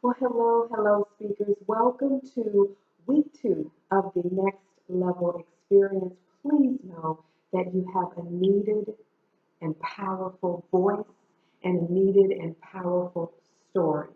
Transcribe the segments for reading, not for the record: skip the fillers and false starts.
Well, hello, speakers. Welcome to week 2 of the Next Level Experience. Please know that you have a needed and powerful voice and a needed and powerful story.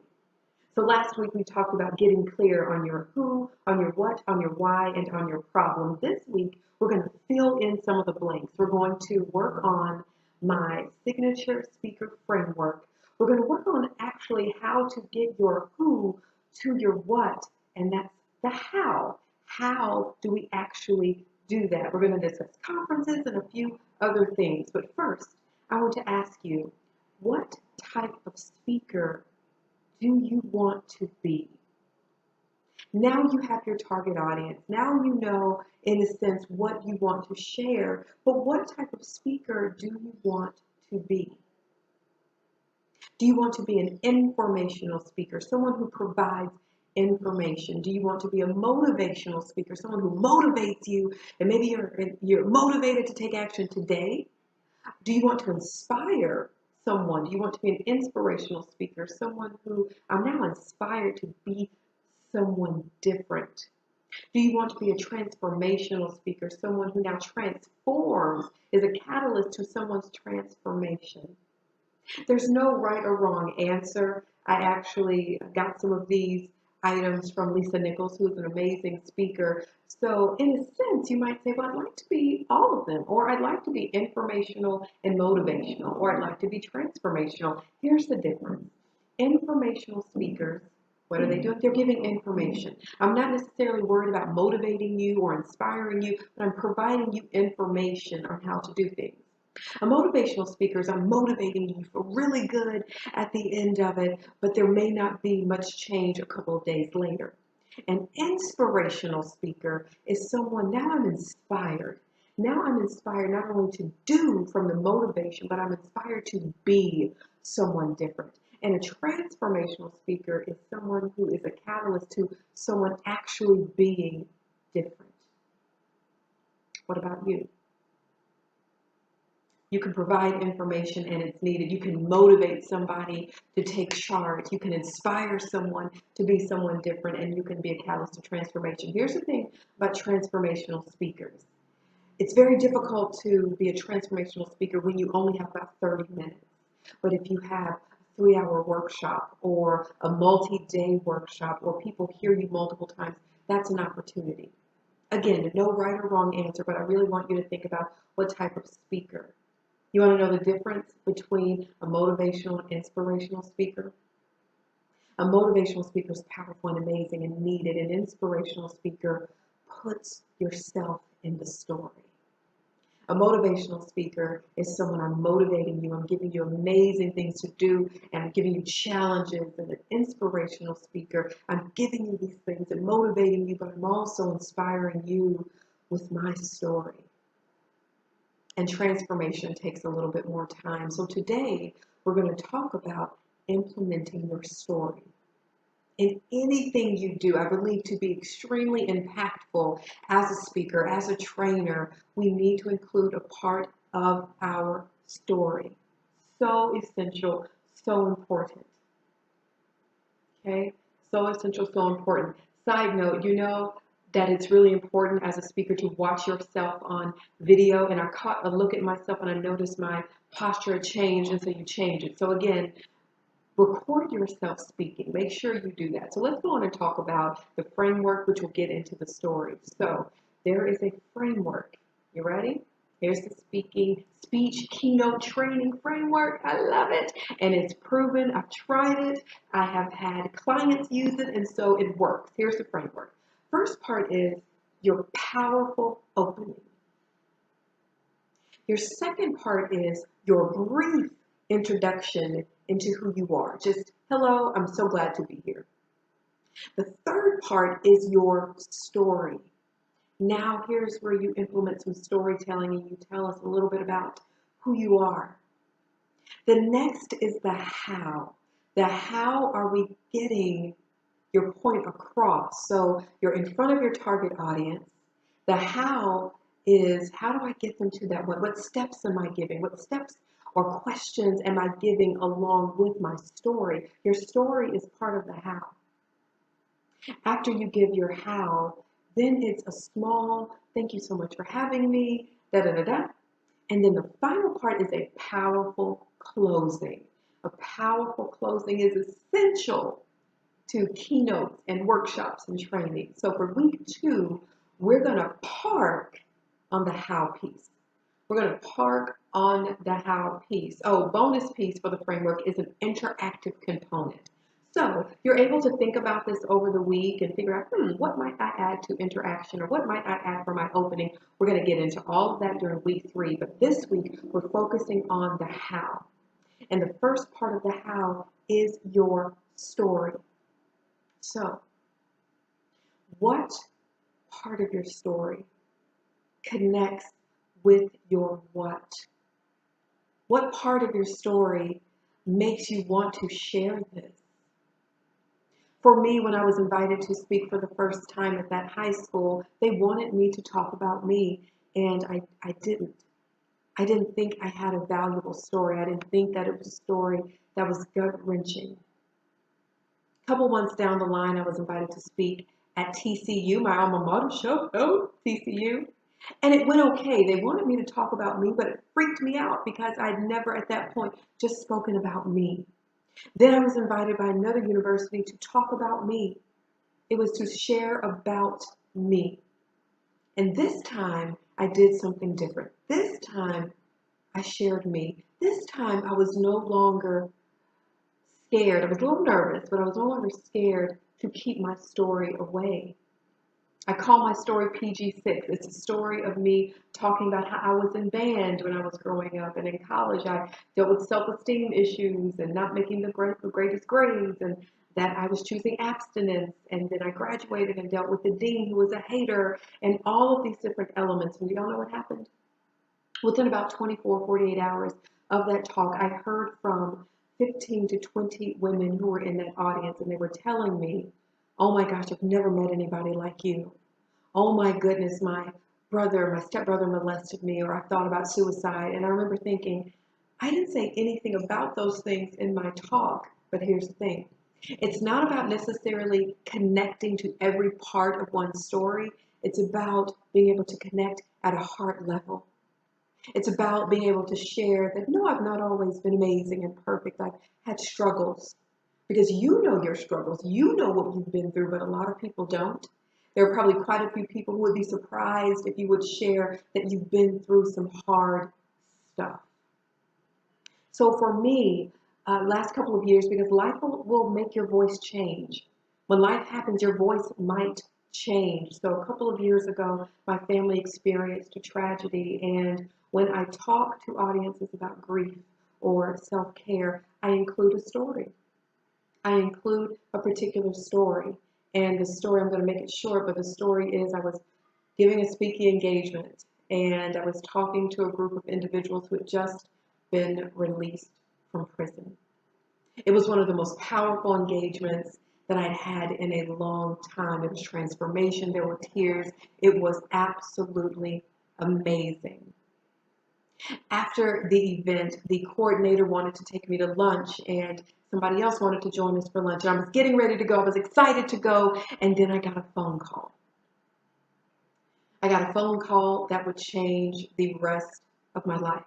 So last week we talked about getting clear on your who, on your what, on your why, and on your problem. This week we're going to fill in some of the blanks. We're going to work on my signature speaker framework. We're going to work on actually how to get your who to your what, and that's the how. How do we actually do that? We're going to discuss conferences and a few other things. But first, I want to ask you, what type of speaker do you want to be? Now you have your target audience. Now you know, in a sense, what you want to share, but what type of speaker do you want to be? Do you want to be an informational speaker, someone who provides information? Do you want to be a motivational speaker, someone who motivates you, and maybe you're motivated to take action today? Do you want to inspire someone? Do you want to be an inspirational speaker, someone who I'm now inspired to be someone different? Do you want to be a transformational speaker, someone who now transforms, is a catalyst to someone's transformation? There's no right or wrong answer. I actually got some of these items from Lisa Nichols, who is an amazing speaker. So in a sense, you might say, well, I'd like to be all of them, or I'd like to be informational and motivational, or I'd like to be transformational. Here's the difference. Informational speakers, what are they doing? They're giving information. I'm not necessarily worried about motivating you or inspiring you, but I'm providing you information on how to do things. A motivational speaker is I'm motivating you for really good at the end of it, but there may not be much change a couple of days later. An inspirational speaker is someone, now I'm inspired. Now I'm inspired not only to do from the motivation, but I'm inspired to be someone different. And a transformational speaker is someone who is a catalyst to someone actually being different. What about you? You can provide information and it's needed. You can motivate somebody to take charge. You can inspire someone to be someone different, and you can be a catalyst to transformation. Here's the thing about transformational speakers. It's very difficult to be a transformational speaker when you only have about 30 minutes. But if you have a 3-hour workshop or a multi-day workshop, or people hear you multiple times, that's an opportunity. Again, no right or wrong answer, but I really want you to think about what type of speaker. You want to know the difference between a motivational and inspirational speaker? A motivational speaker is powerful and amazing and needed. An inspirational speaker puts yourself in the story. A motivational speaker is someone, I'm motivating you, I'm giving you amazing things to do, and I'm giving you challenges. And an inspirational speaker, I'm giving you these things and motivating you, but I'm also inspiring you with my story. And transformation takes a little bit more time. So today, we're going to talk about implementing your story. In anything you do, I believe to be extremely impactful as a speaker, as a trainer, we need to include a part of our story. So essential, so important. Okay? So essential, so important. Side note, you know that it's really important as a speaker to watch yourself on video, and I caught a look at myself and I noticed my posture changed, and so you change it. So again, record yourself speaking. Make sure you do that. So let's go on and talk about the framework, which will get into the story. So there is a framework. You ready? Here's the speech keynote training framework. I love it. And it's proven. I've tried it. I have had clients use it, and so it works. Here's the framework. First part is your powerful opening. Your second part is your brief introduction into who you are. Just, hello, I'm so glad to be here. The third part is your story. Now here's where you implement some storytelling and you tell us a little bit about who you are. The next is the how. The how are we getting your point across? So you're in front of your target audience. The how is, how do I get them to that one? What steps am I giving? What steps or questions am I giving along with my story? Your story is part of the how. After you give your how, then it's a small, thank you so much for having me, da da da da. And then the final part is a powerful closing. A powerful closing is essential to keynotes and workshops and training. So for week 2, we're going to park on the how piece. We're going to park on the how piece. Oh, bonus piece for the framework is an interactive component. So you're able to think about this over the week and figure out, what might I add to interaction, or what might I add for my opening? We're going to get into all of that during week 3, but this week we're focusing on the how. And the first part of the how is your story. So, what part of your story connects with your what? What part of your story makes you want to share this? For me, when I was invited to speak for the first time at that high school, they wanted me to talk about me, and I didn't. I didn't think I had a valuable story. I didn't think that it was a story that was gut-wrenching. A couple months down the line, I was invited to speak at TCU, my alma mater show, TCU. And it went okay. They wanted me to talk about me, but it freaked me out because I'd never at that point just spoken about me. Then I was invited by another university to talk about me. It was to share about me. And this time I did something different. This time I shared me. This time I was no longer scared. I was a little nervous, but I was no longer scared to keep my story away. I call my story PG6. It's a story of me talking about how I was in band when I was growing up, and in college I dealt with self-esteem issues and not making the greatest grades, and that I was choosing abstinence, and then I graduated and dealt with the dean who was a hater, and all of these different elements. And you all know what happened? Within about 24, 48 hours of that talk, I heard from 15 to 20 women who were in that audience, and they were telling me, oh my gosh, I've never met anybody like you. Oh my goodness, my stepbrother molested me, or I thought about suicide. And I remember thinking, I didn't say anything about those things in my talk, but here's the thing. It's not about necessarily connecting to every part of one's story. It's about being able to connect at a heart level. It's about being able to share that, no, I've not always been amazing and perfect. I've had struggles. Because you know your struggles, you know what you've been through, but a lot of people don't. There are probably quite a few people who would be surprised if you would share that you've been through some hard stuff. So for me, last couple of years, because life will make your voice change. When life happens, your voice might change. So a couple of years ago, my family experienced a tragedy, and when I talk to audiences about grief or self-care, I include a story. I include a particular story, and the story, I'm going to make it short, but the story is I was giving a speaking engagement, and I was talking to a group of individuals who had just been released from prison. It was one of the most powerful engagements that I'd had in a long time. It was transformation. There were tears. It was absolutely amazing. After the event, the coordinator wanted to take me to lunch, and somebody else wanted to join us for lunch. And I was getting ready to go. I was excited to go, and then I got a phone call. I got a phone call that would change the rest of my life.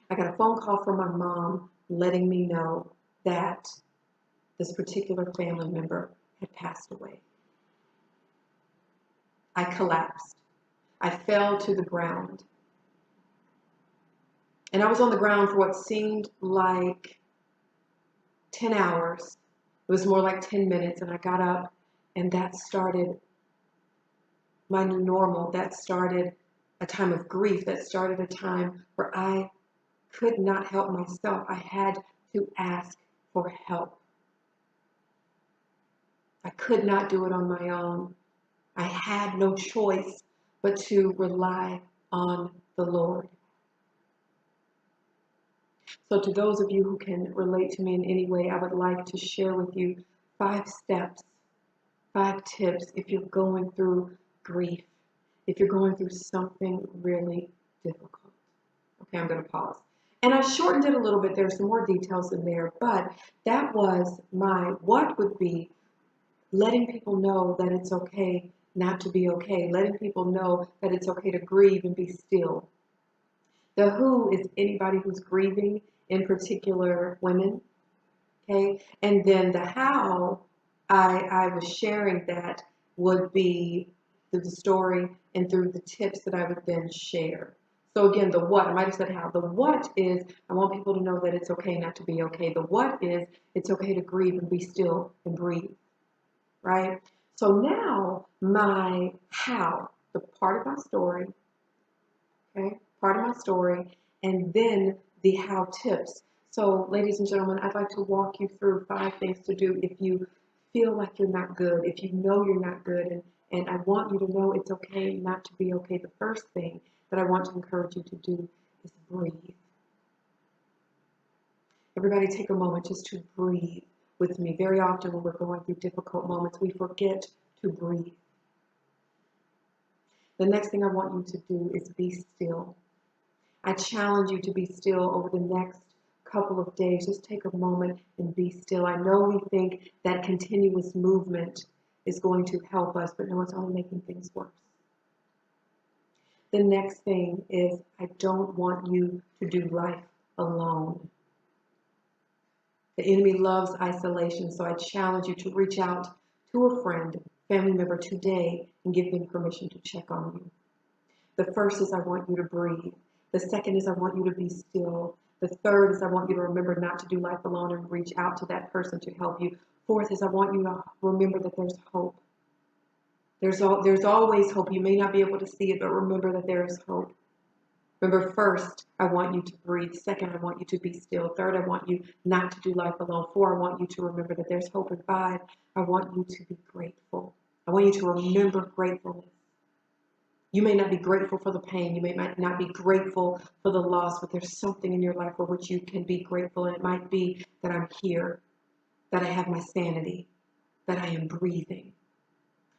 I got a phone call from my mom letting me know that this particular family member had passed away. I collapsed. I fell to the ground. And I was on the ground for what seemed like 10 hours. It was more like 10 minutes, and I got up, and that started my new normal. That started a time of grief. That started a time where I could not help myself. I had to ask for help. I could not do it on my own. I had no choice but to rely on the Lord. So to those of you who can relate to me in any way, I would like to share with you 5 steps, 5 tips if you're going through grief, if you're going through something really difficult. Okay, I'm going to pause. And I shortened it a little bit. There's some more details in there, but that was my what would be letting people know that it's okay not to be okay, letting people know that it's okay to grieve and be still. The who is anybody who's grieving, in particular women, okay? And then the how, I was sharing that would be through the story and through the tips that I would then share. So again, the what, I might have said how. The what is, I want people to know that it's okay not to be okay. The what is, it's okay to grieve and be still and breathe, right? So now my how, the part of my story, okay, part of my story, and then the how tips. So, ladies and gentlemen, I'd like to walk you through 5 things to do if you feel like you're not good, if you know you're not good, and I want you to know it's okay not to be okay. The first thing that I want to encourage you to do is breathe. Everybody take a moment just to breathe with me. Very often when we're going through difficult moments, we forget to breathe. The next thing I want you to do is be still. I challenge you to be still over the next couple of days. Just take a moment and be still. I know we think that continuous movement is going to help us, but no, it's only making things worse. The next thing is I don't want you to do life alone. The enemy loves isolation, so I challenge you to reach out to a friend, family member today and give them permission to check on you. The first is I want you to breathe. The second is I want you to be still. The third is I want you to remember not to do life alone and reach out to that person to help you. Fourth is I want you to remember that there's hope. There's always hope. You may not be able to see it, but remember that there is hope. Remember, first, I want you to breathe. Second, I want you to be still. Third, I want you not to do life alone. 4, I want you to remember that there's hope. And 5, I want you to be grateful. I want you to remember gratefulness. You may not be grateful for the pain. You may not be grateful for the loss, but there's something in your life for which you can be grateful. And it might be that I'm here, that I have my sanity, that I am breathing.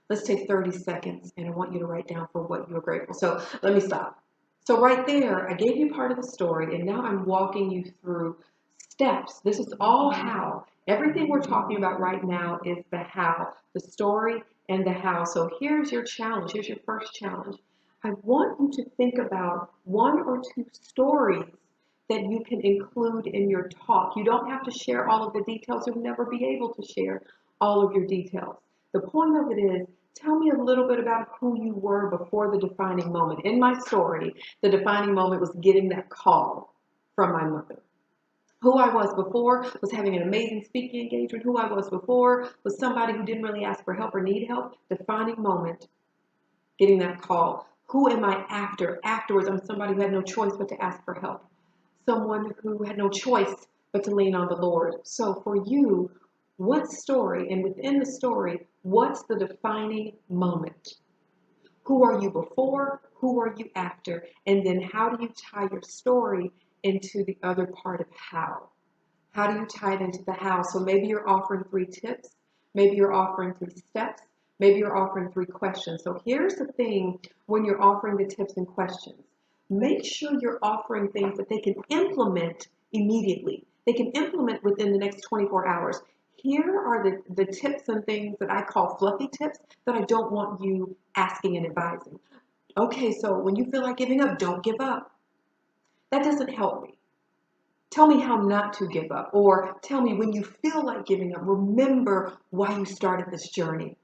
Let's take 30 seconds, and I want you to write down for what you're grateful. So let me stop. So right there, I gave you part of the story, and now I'm walking you through steps. This is all how. Everything we're talking about right now is the how, the story and the how. So here's your challenge. Here's your first challenge. I want you to think about 1 or 2 stories that you can include in your talk. You don't have to share all of the details. You'll never be able to share all of your details. The point of it is, tell me a little bit about who you were before the defining moment. In my story, the defining moment was getting that call from my mother. Who I was before was having an amazing speaking engagement. Who I was before was somebody who didn't really ask for help or need help. Defining moment, getting that call. Who am I after? Afterwards, I'm somebody who had no choice but to ask for help. Someone who had no choice but to lean on the Lord. So for you, what story, and within the story, what's the defining moment? Who are you before? Who are you after? And then how do you tie your story into the other part of how? How do you tie it into the how? So maybe you're offering 3 tips. Maybe you're offering 3 steps. Maybe you're offering 3 questions. So here's the thing when you're offering the tips and questions. Make sure you're offering things that they can implement immediately. They can implement within the next 24 hours. Here are the tips and things that I call fluffy tips that I don't want you asking and advising. Okay, so when you feel like giving up, don't give up. That doesn't help me. Tell me how not to give up, or tell me when you feel like giving up, remember why you started this journey.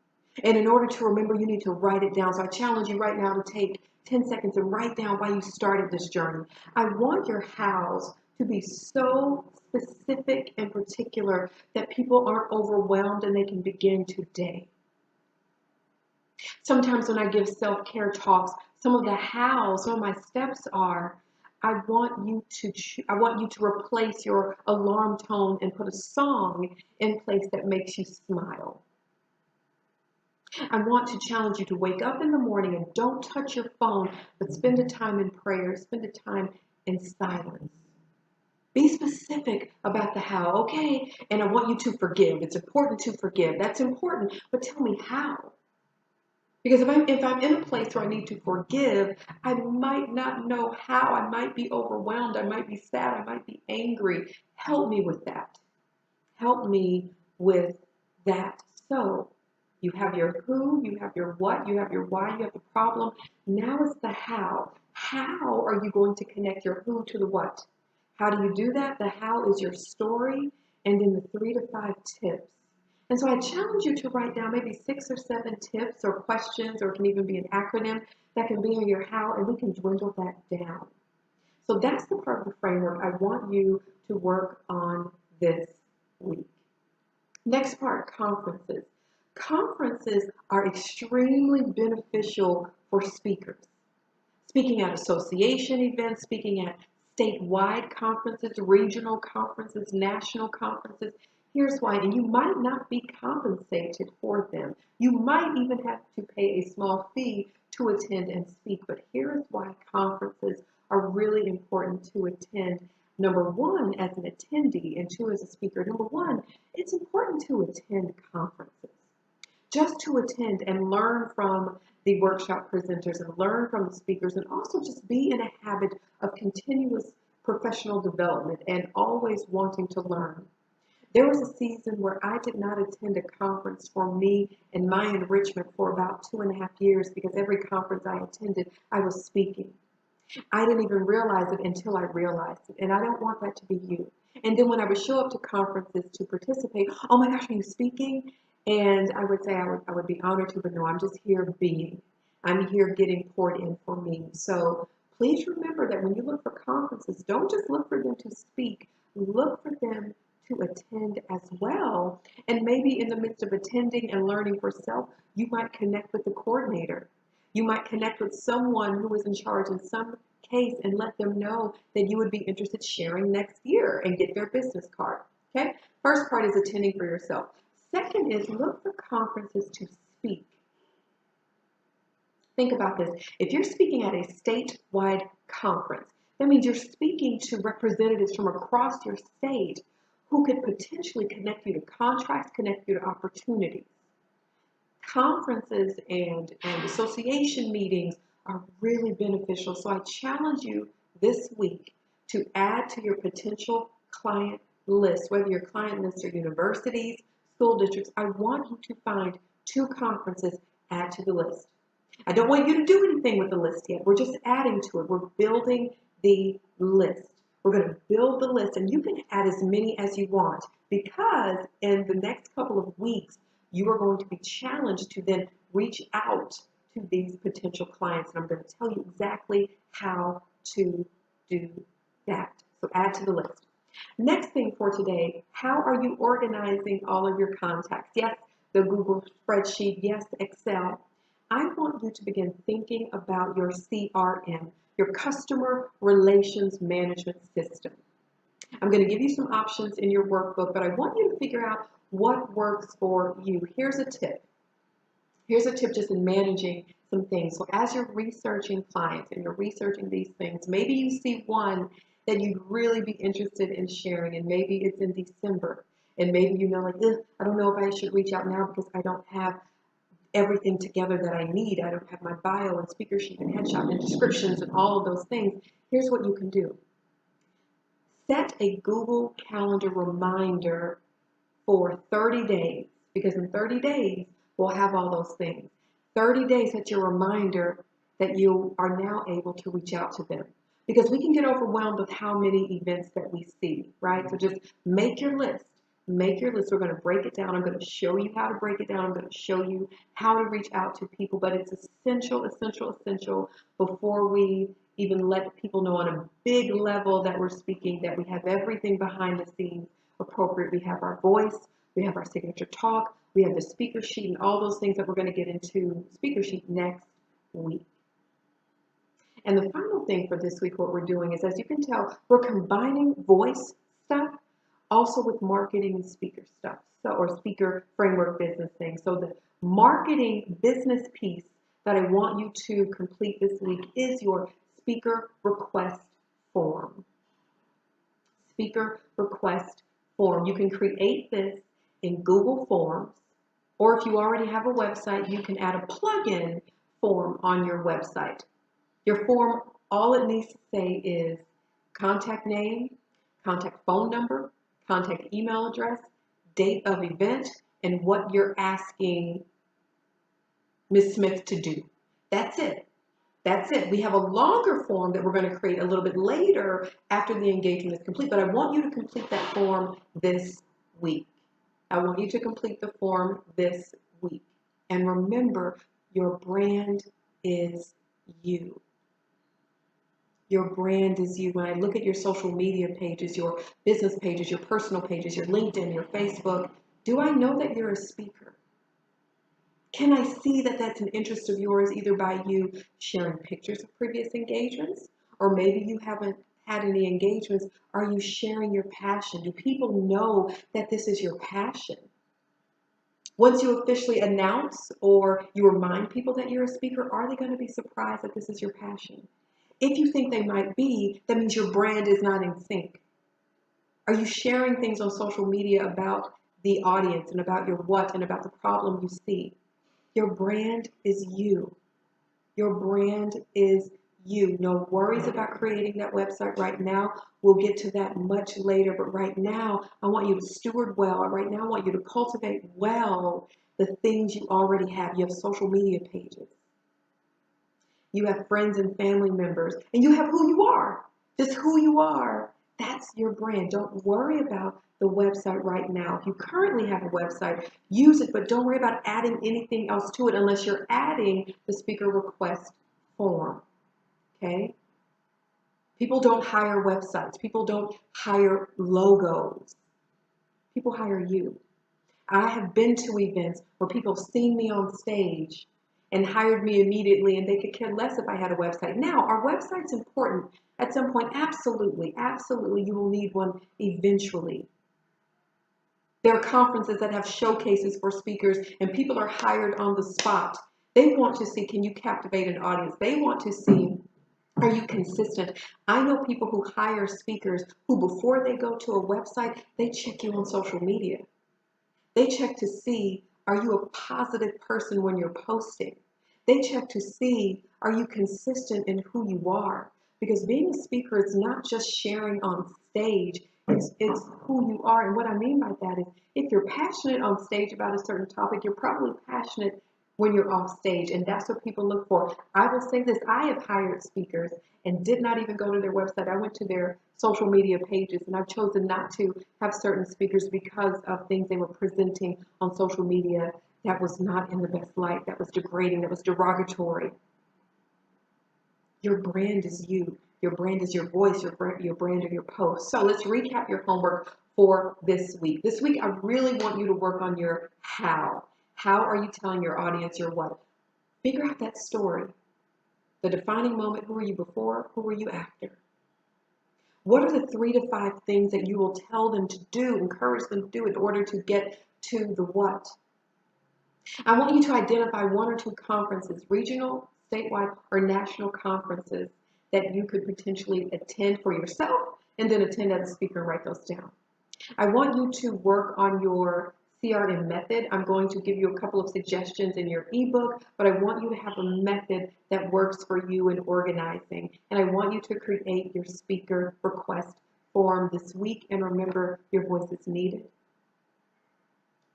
And in order to remember, you need to write it down. So I challenge you right now to take 10 seconds and write down why you started this journey. I want your hows to be so specific and particular that people aren't overwhelmed and they can begin today. Sometimes when I give self-care talks, some of the hows, some of my steps are, I want you to replace your alarm tone and put a song in place that makes you smile. I want to challenge you to wake up in the morning and don't touch your phone, but spend a time in prayer, spend a time in silence. Be specific about the how, okay? And I want you to forgive. It's important to forgive. That's important, but tell me how. Because if I'm in a place where I need to forgive, I might not know how. I might be overwhelmed. I might be sad. I might be angry. Help me with that. Help me with that. So you have your who, you have your what, you have your why, you have the problem. Now it's the how. How are you going to connect your who to the what? How do you do that? The how is your story, and then the 3 to 5 tips. And so I challenge you to write down maybe 6 or 7 tips or questions, or it can even be an acronym that can be in your how, and we can dwindle that down. So that's the part of the framework I want you to work on this week. Next part, conferences. Conferences are extremely beneficial for speakers. Speaking at association events, speaking at statewide conferences, regional conferences, national conferences. Here's why, and you might not be compensated for them. You might even have to pay a small fee to attend and speak, but here is why conferences are really important to attend. Number one, as an attendee, and two, as a speaker. Number one, it's important to attend conferences. Just to attend and learn from the workshop presenters and learn from the speakers, and also just be in a habit of continuous professional development and always wanting to learn. There was a season where I did not attend a conference for me and my enrichment for about 2.5 years, because every conference I attended, I was speaking. I didn't even realize it until I realized it, and I don't want that to be you. And then when I would show up to conferences to participate, oh my gosh, are you speaking? And I would say I would be honored to, but no, I'm just here being. I'm here getting poured in for me. So please remember that when you look for conferences, don't just look for them to speak, look for them to attend as well. And maybe in the midst of attending and learning for self, you might connect with the coordinator. You might connect with someone who is in charge in some case and let them know that you would be interested in sharing next year and get their business card. Okay? First part is attending for yourself. Second is look for conferences to speak. Think about this. If you're speaking at a statewide conference, that means you're speaking to representatives from across your state who could potentially connect you to contracts, connect you to opportunities. Conferences and association meetings are really beneficial. So I challenge you this week to add to your potential client list, whether your client lists are universities, school districts. I want you to find 2 conferences, add to the list. I don't want you to do anything with the list yet. We're just adding to it. We're building the list. We're going to build the list, and you can add as many as you want, because in the next couple of weeks, you are going to be challenged to then reach out to these potential clients, and I'm going to tell you exactly how to do that. So add to the list. Next thing for today, how are you organizing all of your contacts? Yes, the Google spreadsheet, yes, Excel. I want you to begin thinking about your CRM, your customer relations management system. I'm going to give you some options in your workbook, but I want you to figure out what works for you. Here's a tip. Here's a tip just in managing some things. So as you're researching clients and you're researching these things, maybe you see one that you'd really be interested in sharing, and maybe it's in December, and maybe you know, like, I don't know if I should reach out now because I don't have everything together that I need. I don't have my bio and speaker sheet and headshot and descriptions and all of those things. Here's what you can do. Set a Google Calendar reminder for 30 days, because in 30 days, we'll have all those things. 30 days, set your reminder that you are now able to reach out to them, because we can get overwhelmed with how many events that we see, right? So just make your list. Make your list. We're going to break it down. I'm going to show you how to break it down. I'm going to show you how to reach out to people, but it's essential, essential, essential before we even let people know on a big level that we're speaking, that we have everything behind the scenes appropriate. We have our voice, we have our signature talk, we have the speaker sheet, and all those things that we're going to get into speaker sheet next week. And the final thing for this week, what we're doing is, as you can tell, we're combining voice stuff also with marketing and speaker stuff, or speaker framework business things. So the marketing business piece that I want you to complete this week is your speaker request form. Speaker request form. You can create this in Google Forms, Or if you already have a website, you can add a plugin form on your website. Your form, all it needs to say is contact name, contact phone number, contact email address, date of event, and what you're asking Ms. Smith to do. That's it. That's it. We have a longer form that we're going to create a little bit later after the engagement is complete, but I want you to complete that form this week. I want you to complete the form this week. And remember, your brand is you. Your brand is you. When I look at your social media pages, your business pages, your personal pages, your LinkedIn, your Facebook, do I know that you're a speaker? Can I see that that's an interest of yours, either by you sharing pictures of previous engagements, or maybe you haven't had any engagements? Are you sharing your passion? Do people know that this is your passion? Once you officially announce or you remind people that you're a speaker, are they going to be surprised that this is your passion? If you think they might be, that means your brand is not in sync. Are you sharing things on social media about the audience and about your what and about the problem you see? Your brand is you. Your brand is you. No worries about creating that website right now. We'll get to that much later, but right now, I want you to steward well. Right now, I want you to cultivate well the things you already have. You have social media pages. You have friends and family members, and you have who you are. Just who you are. That's your brand. Don't worry about the website right now. If you currently have a website, use it, but don't worry about adding anything else to it unless you're adding the speaker request form. Okay? People don't hire websites. People don't hire logos. People hire you. I have been to events where people have seen me on stage and hired me immediately, and they could care less if I had a website. Now, are websites important at some point? Absolutely, absolutely. You will need one eventually. There are conferences that have showcases for speakers, and people are hired on the spot. They want to see, can you captivate an audience? They want to see, are you consistent? I know people who hire speakers who, before they go to a website, they check you on social media. They check to see, are you a positive person when you're posting? They check to see, are you consistent in who you are? Because being a speaker is not just sharing on stage, it's who you are. And what I mean by that is, if you're passionate on stage about a certain topic, you're probably passionate when you're off stage, and that's what people look for. I will say this, I have hired speakers and did not even go to their website. I went to their social media pages, and I've chosen not to have certain speakers because of things they were presenting on social media that was not in the best light, that was degrading, that was derogatory. Your brand is you. Your brand is your voice, your brand are your posts. So let's recap your homework for this week. This week, I really want you to work on your how. How are you telling your audience your what? Figure out that story. The defining moment, who were you before? Who were you after? What are the 3 to 5 things that you will tell them to do, encourage them to do in order to get to the what? I want you to identify 1 or 2 conferences, regional, statewide, or national conferences that you could potentially attend for yourself and then attend as a speaker and write those down. I want you to work on your CRM method. I'm going to give you a couple of suggestions in your ebook, but I want you to have a method that works for you in organizing. And I want you to create your speaker request form this week. And remember, your voice is needed.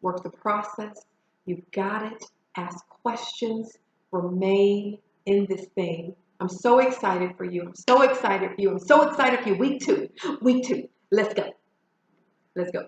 Work the process. You've got it. Ask questions. Remain in this thing. I'm so excited for you. I'm so excited for you. I'm so excited for you. Week 2. Week 2. Let's go. Let's go.